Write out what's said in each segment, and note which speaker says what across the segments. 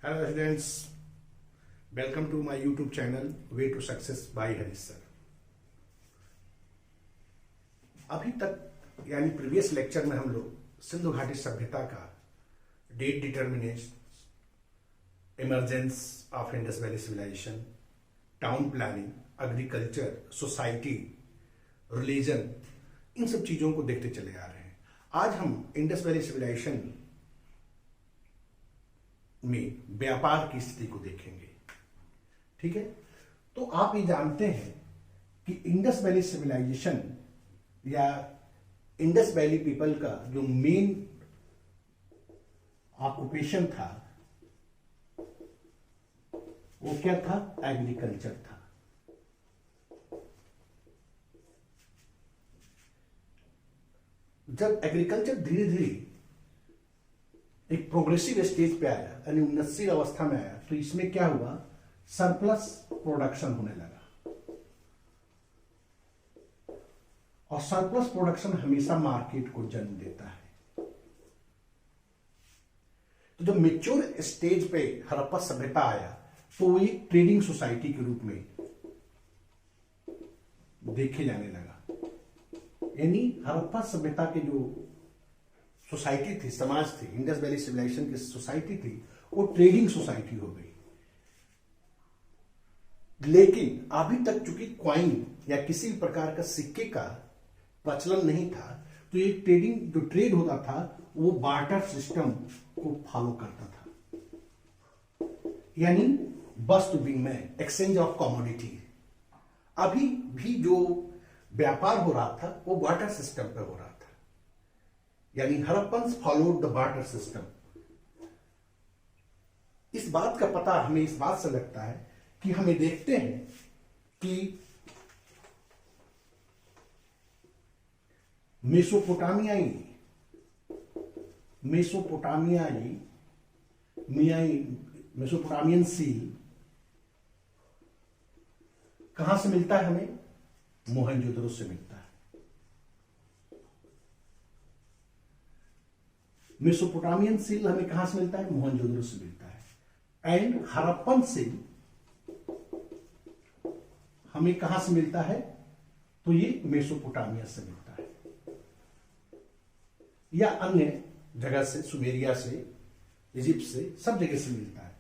Speaker 1: Hello residents, welcome to my YouTube channel Way to Success by Harish sir. अभी तक यानी previous lecture में हम लोग सिंधु घाटी सभ्यता का date determination, emergence of Indus valley civilisation, town planning, agriculture, society, religion, इन सब चीजों को देखते चले आ रहे हैं। आज हम इंडस वैली सिविलाइजेशन में व्यापार की स्थिति को देखेंगे। ठीक है, तो आप ये जानते हैं कि इंडस वैली सिविलाइजेशन या इंडस वैली पीपल का जो मेन ऑक्यूपेशन था वो क्या था? एग्रीकल्चर था। जब एग्रीकल्चर धीरे धीरे एक प्रोग्रेसिव स्टेज पे आया, यानी उन्नतशील अवस्था में आया, तो इसमें क्या हुआ? सरप्लस प्रोडक्शन होने लगा। और सरप्लस प्रोडक्शन हमेशा मार्केट को जन्म देता है। तो जब मेच्योर स्टेज पे हड़प्पा सभ्यता आया तो वो एक ट्रेडिंग सोसाइटी के रूप में देखे जाने लगा। यानी हड़प्पा सभ्यता के जो सोसाइटी थी, समाज थी, इंडस वैली सिविलाइजेशन की सोसाइटी थी, वो ट्रेडिंग सोसाइटी हो गई। लेकिन अभी तक चूंकि क्वाइन या किसी भी प्रकार का सिक्के का प्रचलन नहीं था, तो ये ट्रेडिंग जो ट्रेड होता था वो बार्टर सिस्टम को फॉलो करता था, यानी वस्तु विनिमय, एक्सचेंज ऑफ कमोडिटी। अभी भी जो व्यापार हो रहा था वो बार्टर सिस्टम पे हो रहा था, यानी Harappans followed the barter system. इस बात का पता हमें इस बात से लगता है कि हमें देखते हैं कि मेसोपोटामियन सील कहां से मिलता है? हमें मोहनजोदड़ो से मिलता है। मेसोपोटामियन सील हमें कहां से मिलता है? मोहनजोदड़ो से मिलता है। एंड हड़प्पन सील हमें कहां से मिलता है? तो ये मेसोपोटामिया से मिलता है, या अन्य जगह से, सुमेरिया से, इजिप्ट से, सब जगह से मिलता है।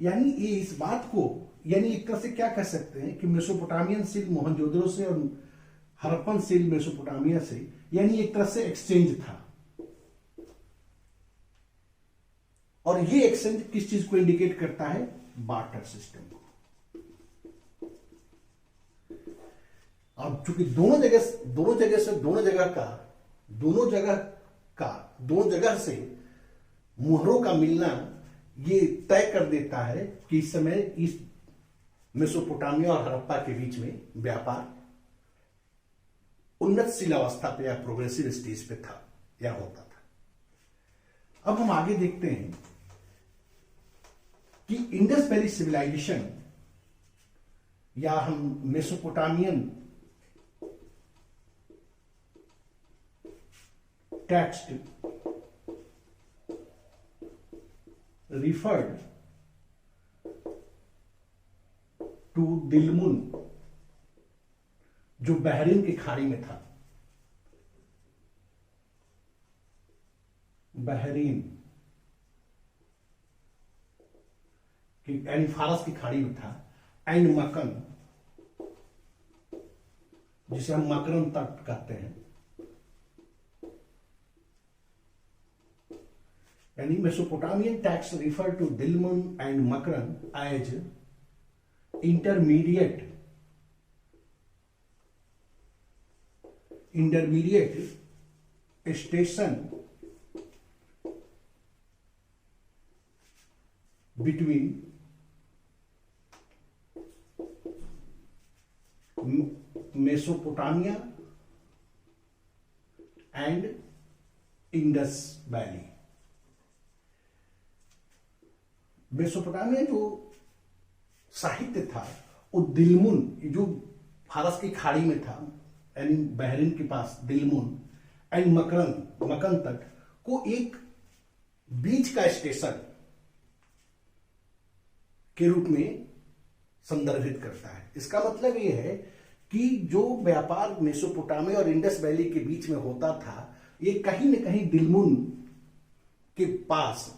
Speaker 1: यानी ये इस बात को, यानी एक तरह से क्या कह सकते हैं कि मेसोपोटामियन सील मोहनजोदड़ो से और हड़प्पन सील मेसोपोटामिया से, यानी एक तरह से एक्सचेंज था। और ये एक्सचेंज किस चीज को इंडिकेट करता है? बार्टर सिस्टम को। अब चूंकि दोनों जगह से मुहरों का मिलना ये तय कर देता है कि इस समय इस मेसोपोटामिया और हड़प्पा के बीच में व्यापार उन्नतशील अवस्था पे या प्रोग्रेसिव स्टेज पे था या होता था। अब हम आगे देखते हैं कि इंडस वैली सिविलाइजेशन या हम Mesopotamian text referred to Dilmun, जो बहरीन की खाड़ी में था। बहरीन यानी फारस की खाड़ी में था। एंड मकन, जिसे हम मकरन तट कहते हैं, यानी Mesopotamian text refer to Dilmun and Makran as intermediate station between Mesopotamia and Indus valley. Mesopotamia जो साहित्य था वो दिलमुन, जो फारस की खाड़ी में था, यानी बहरीन के पास दिलमुन एंड मकन तट को एक बीच का स्टेशन के रूप में संदर्भित करता है। इसका मतलब यह है कि जो व्यापार मेसोपोटामिया और इंडस वैली के बीच में होता था, ये कहीं न कहीं दिलमुन के पास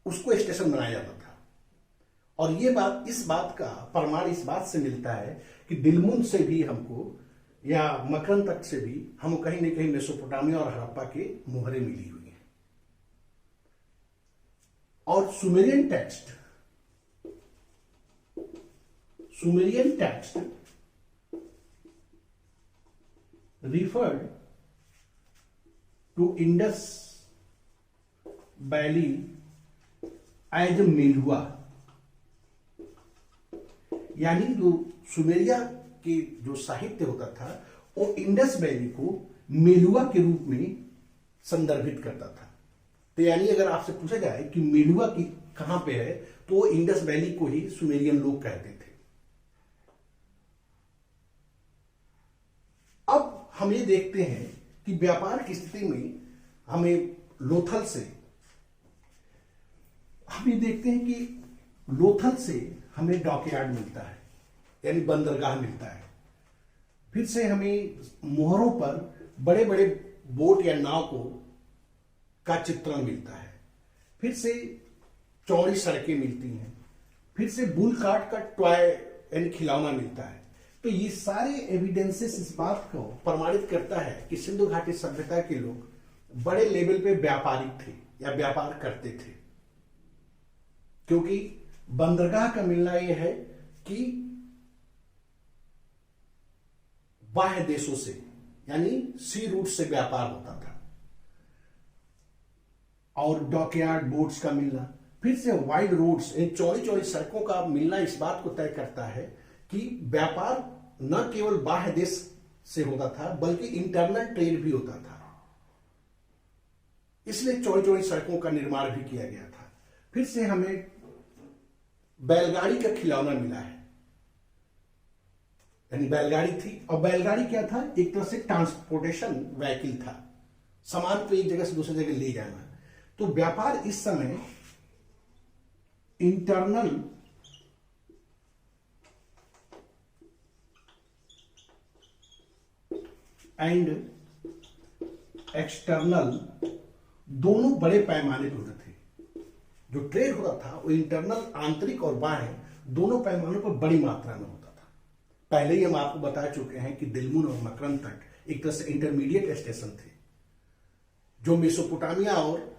Speaker 1: उसको स्टेशन बनाया जाता था। और ये बात, इस बात का प्रमाण इस बात से मिलता है कि दिलमुन से भी हमको या मकरन तक से भी हम कहीं न कहीं मेसोपोटामिया और हड़प्पा के मुहरें मिली हुई हैं। और Sumerian text referred to Indus Valley as Meluha, यानी जो सुमेरिया के जो साहित्य होता था वो इंडस वैली को मेलुआ के रूप में संदर्भित करता था। तो यानी अगर आपसे पूछा जाए कि मेलुआ की कहां पे है, तो वो इंडस वैली को ही सुमेरियन लोग कहते थे। अब हम ये देखते हैं कि व्यापार की स्थिति में हमें लोथल से हमें डॉकयार्ड मिलता है, यानी बंदरगाह मिलता है। फिर से हमें मोहरों पर बड़े बड़े बोट या नाव का चित्रण मिलता है। फिर से चौड़ी सड़कें मिलती हैं। फिर से बुल कार्ट का टॉय यानी खिलौना मिलता है। तो ये सारे एविडेंसेस इस बात को प्रमाणित करता है कि सिंधु घाटी सभ्यता के लोग बड़े लेवल पे व्यापारी थे या व्यापार करते थे, क्योंकि बंदरगाह का मिलना यह है कि बाह्य देशों से यानी सी रूट से व्यापार होता था, और डॉकयार्ड बोट्स का मिलना, फिर से वाइड रोड्स इन चौड़ी चौड़ी सड़कों का मिलना इस बात को तय करता है कि व्यापार न केवल बाह्य देश से होता था बल्कि इंटरनल ट्रेड भी होता था। इसलिए चौड़ी चौड़ी सड़कों का निर्माण भी किया गया था। फिर से हमें बैलगाड़ी का खिलौना मिला है, यानी बैलगाड़ी थी। और बैलगाड़ी क्या था? एक तरह से ट्रांसपोर्टेशन व्हीकल था, सामान को एक जगह से दूसरी जगह ले जाना। तो व्यापार इस समय इंटरनल एंड एक्सटर्नल दोनों बड़े पैमाने पर होते थे। जो ट्रेड होता था वो इंटरनल, आंतरिक और बाह्य दोनों पैमानों पर बड़ी मात्रा में होता था। पहले ही हम आपको बता चुके हैं कि दिलमुन और मकरन तक एक तरह से इंटरमीडिएट स्टेशन थे, जो मेसोपोटामिया और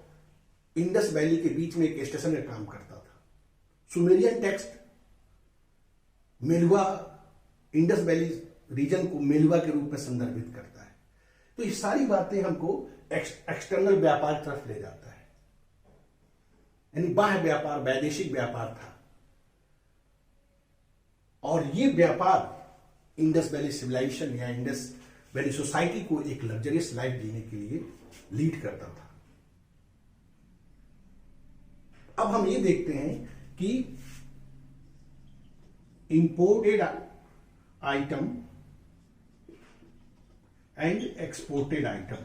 Speaker 1: इंडस वैली के बीच में एक स्टेशन का काम करता था। Sumerian text Meluhha, Indus valley region को मेलुआ के रूप में संदर्भित करता है। तो ये सारी बातें हमको एक्सटर्नल व्यापार की तरफ ले जाता है, यानी बाह्य व्यापार, वैदेशिक व्यापार था। और ये व्यापार इंडस वैली सिविलाइजेशन या इंडस वैली सोसाइटी को एक लग्जरियस लाइफ जीने के लिए लीड करता था। अब हम ये देखते हैं कि imported item and exported item,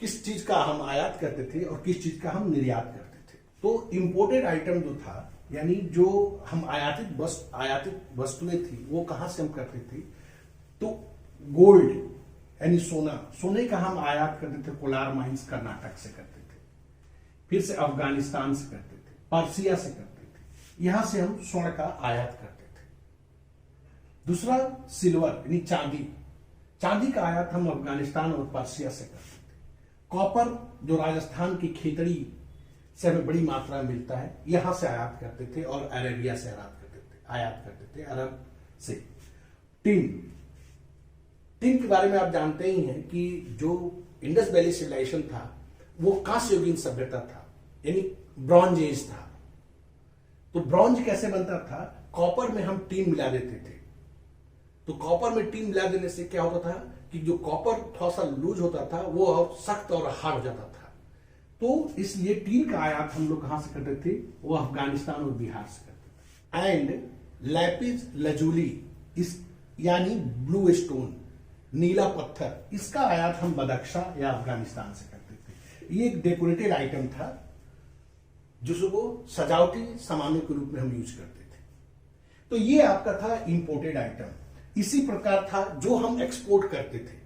Speaker 1: किस चीज का हम आयात करते थे और किस चीज का हम निर्यात करते थे। तो इंपोर्टेड आइटम जो था, यानी जो हम आयातित वस्तुएं थी, वो कहां से हम करते थे? तो गोल्ड यानी सोने का हम आयात करते थे, कोलार माइंस कर्नाटक से करते थे। फिर से अफगानिस्तान से करते थे, पर्सिया से करते थे। यहां से हम स्वर्ण का आयात करते थे। दूसरा सिल्वर यानी चांदी का आयात हम अफगानिस्तान और पर्सिया से करते थे। कॉपर जो राजस्थान की खेतड़ी से हमें बड़ी मात्रा में मिलता है, यहां से आयात करते थे, और अरेबिया से आयात करते थे, अरब से। टिन के बारे में आप जानते ही हैं कि जो इंडस वैली सिविलाइजेशन था वो कांस्य युगीन सभ्यता था, यानी ब्रॉन्ज एज था। तो ब्रॉन्ज कैसे बनता था? कॉपर में हम टिन मिला देते थे। तो कॉपर में टिन मिला देने से क्या होता था कि जो कॉपर थोड़ा सा लूज होता था वो सख्त और हार्ड हो जाता था। तो इसलिए टिन का आयात हम लोग कहां से करते थे? वो अफगानिस्तान और बिहार से करते थे। एंड लैपिस लजूली, इस यानी ब्लू स्टोन, नीला पत्थर, इसका आयात हम बदख्शा या अफगानिस्तान से करते थे। ये एक डेकोरेटेड आइटम था जिसको सजावटी सामानों के रूप में हम यूज करते थे। तो ये आपका था इंपोर्टेड आइटम। इसी प्रकार था जो हम एक्सपोर्ट करते थे,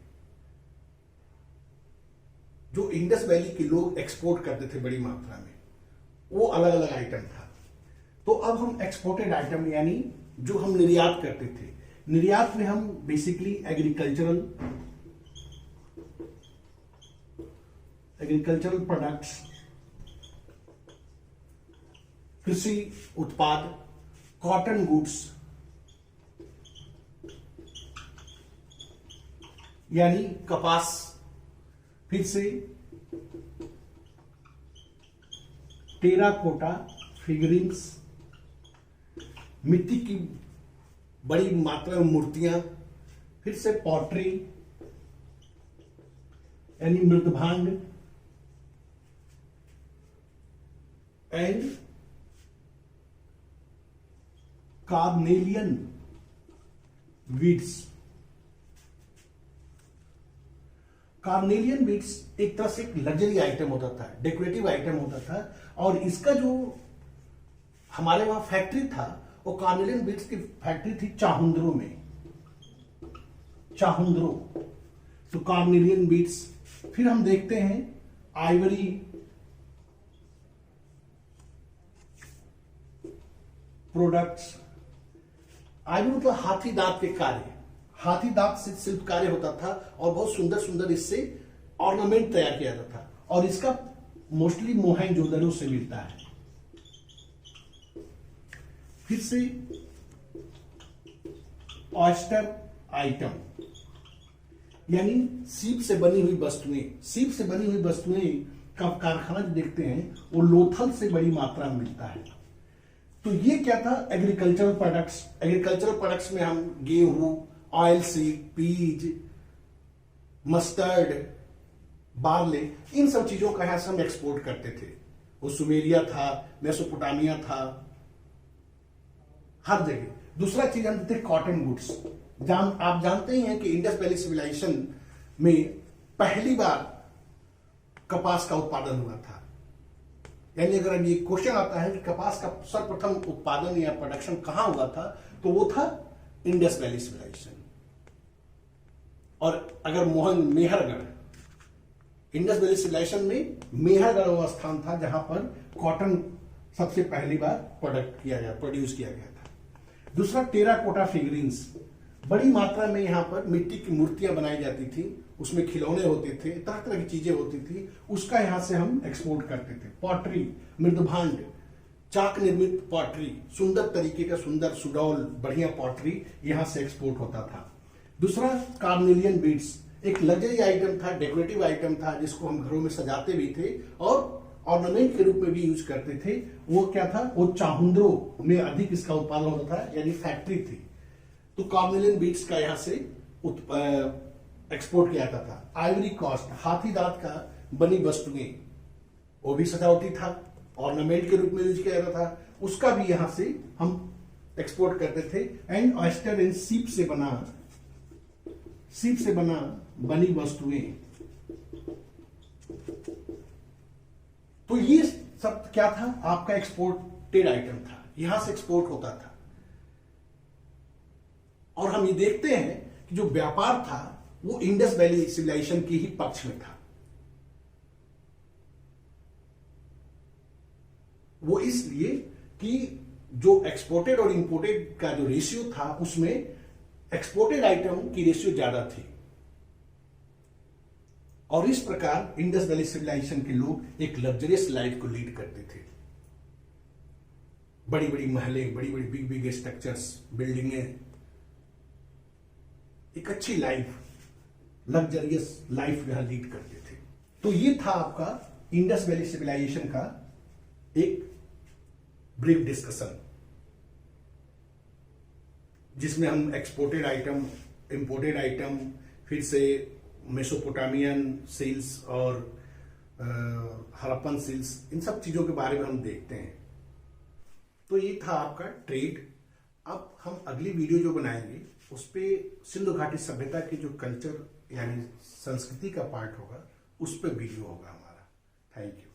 Speaker 1: जो इंडस वैली के लोग एक्सपोर्ट करते थे बड़ी मात्रा में, वो अलग अलग आइटम था। तो अब हम एक्सपोर्टेड आइटम यानी जो हम निर्यात करते थे, निर्यात में हम बेसिकली एग्रीकल्चरल प्रोडक्ट्स, कृषि उत्पाद, कॉटन गुड्स यानी कपास, फिर से टेराकोटा फिगरिंग्स, मिट्टी की बड़ी मात्रा में मूर्तियां, फिर से पॉटरी यानी मृदभांड, and carnelian beads. Carnelian beads एक तरह से एक लग्जरी आइटम होता था, डेकोरेटिव आइटम होता था, और इसका जो हमारे वहां फैक्ट्री था वो कार्नेलियन वीड्स की फैक्ट्री थी चाहुंद्रो में, चाहुंद्रो। तो कार्नेलियन वीड्स, फिर हम देखते हैं आइवरी, प्रोडक्ट्स। आइवरी मतलब हाथी दांत के कार्य, हाथी दांत से शिल्प कार्य होता था और बहुत सुंदर सुंदर इससे ऑर्नामेंट तैयार किया जाता था, और इसका मोस्टली मोहनजोदड़ो से मिलता है। फिर से ऑयस्टर आइटम यानी सीप से बनी हुई वस्तुएं, सीप से बनी हुई वस्तुएं का कारखाना जो देखते हैं वो लोथल से बड़ी मात्रा में मिलता है। तो ये क्या था, एग्रीकल्चरल प्रोडक्ट्स। एग्रीकल्चरल प्रोडक्ट्स में हम गेहूं, oil seed, peas, mustard, barley, इन सब चीजों का यहां से हम एक्सपोर्ट करते थे। वो सुमेरिया था, मेसोपोटामिया था, हर जगह। दूसरा चीज हम थे कॉटन गुड्स। आप जानते ही हैं कि इंडस वैली सिविलाइजेशन में पहली बार कपास का उत्पादन हुआ था। यानी अगर अब ये क्वेश्चन आता है कि कपास का सर्वप्रथम उत्पादन या प्रोडक्शन कहां हुआ था, तो वो था इंडस वैली सिविलाइजेशन। और अगर मेहरगढ़, इंडस वैली सिविलाइजेशन में मेहरगढ़ वो स्थान था जहां पर कॉटन सबसे पहली बार प्रोड्यूस किया गया था। दूसरा टेराकोटा फिगरिंग्स, बड़ी मात्रा में यहां पर मिट्टी की मूर्तियां बनाई जाती थी, उसमें खिलौने होते थे, तरह तरह की चीजें होती थी, उसका यहां से हम एक्सपोर्ट करते थे। पॉटरी, मृदभांड, चाक निर्मित पॉटरी, सुंदर तरीके का सुंदर सुडौल बढ़िया पॉटरी यहां से एक्सपोर्ट होता था। दूसरा कार्नेलियन बीड्स, एक लग्जरी आइटम था, डेकोरेटिव आइटम था, जिसको हम घरों में सजाते भी थे और ऑर्नामेंट के रूप में भी यूज करते थे। वो क्या था, वो चाहुंद्रो में अधिक इसका उत्पादन होता था, यानी फैक्ट्री थी। तो कार्नेलियन बीड्स का यहां से एक्सपोर्ट किया जाता था। आइवरी कॉस्ट, हाथी दांत का बनी वस्तुएं, वो भी सजावटी था, ऑर्नामेंट के रूप में यूज किया जाता था, उसका भी यहां से हम एक्सपोर्ट करते थे। एंड ऑयस्टर एंड सीप से बना बनी वस्तुएं। तो ये सब क्या था, आपका एक्सपोर्टेड आइटम था, यहां से एक्सपोर्ट होता था। और हम ये देखते हैं कि जो व्यापार था वो इंडस वैली सिविलाइजेशन की ही पक्ष में था। वो इसलिए कि जो एक्सपोर्टेड और इंपोर्टेड का जो रेशियो था, उसमें एक्सपोर्टेड आइटम की रेशियो ज्यादा थी। और इस प्रकार इंडस वैली सिविलाइजेशन के लोग एक लग्जरियस लाइफ को लीड करते थे। बड़ी बड़ी महलें, बड़ी बड़ी बिग स्ट्रक्चर्स, बिल्डिंगें, एक अच्छी लाइफ, लग्जरियस लाइफ यहां लीड करते थे। तो ये था आपका इंडस वैली सिविलाइजेशन का एक ब्रीफ डिस्कशन, जिसमें हम एक्सपोर्टेड आइटम, इंपोर्टेड आइटम, फिर से मेसोपोटामियन सिल्स और हड़प्पन सिल्स, इन सब चीजों के बारे में हम देखते हैं। तो ये था आपका ट्रेड। अब हम अगली वीडियो जो बनाएंगे उस पे सिंधु घाटी सभ्यता की जो कल्चर यानी संस्कृति का पार्ट होगा, उस पे वीडियो होगा हमारा। Thank you.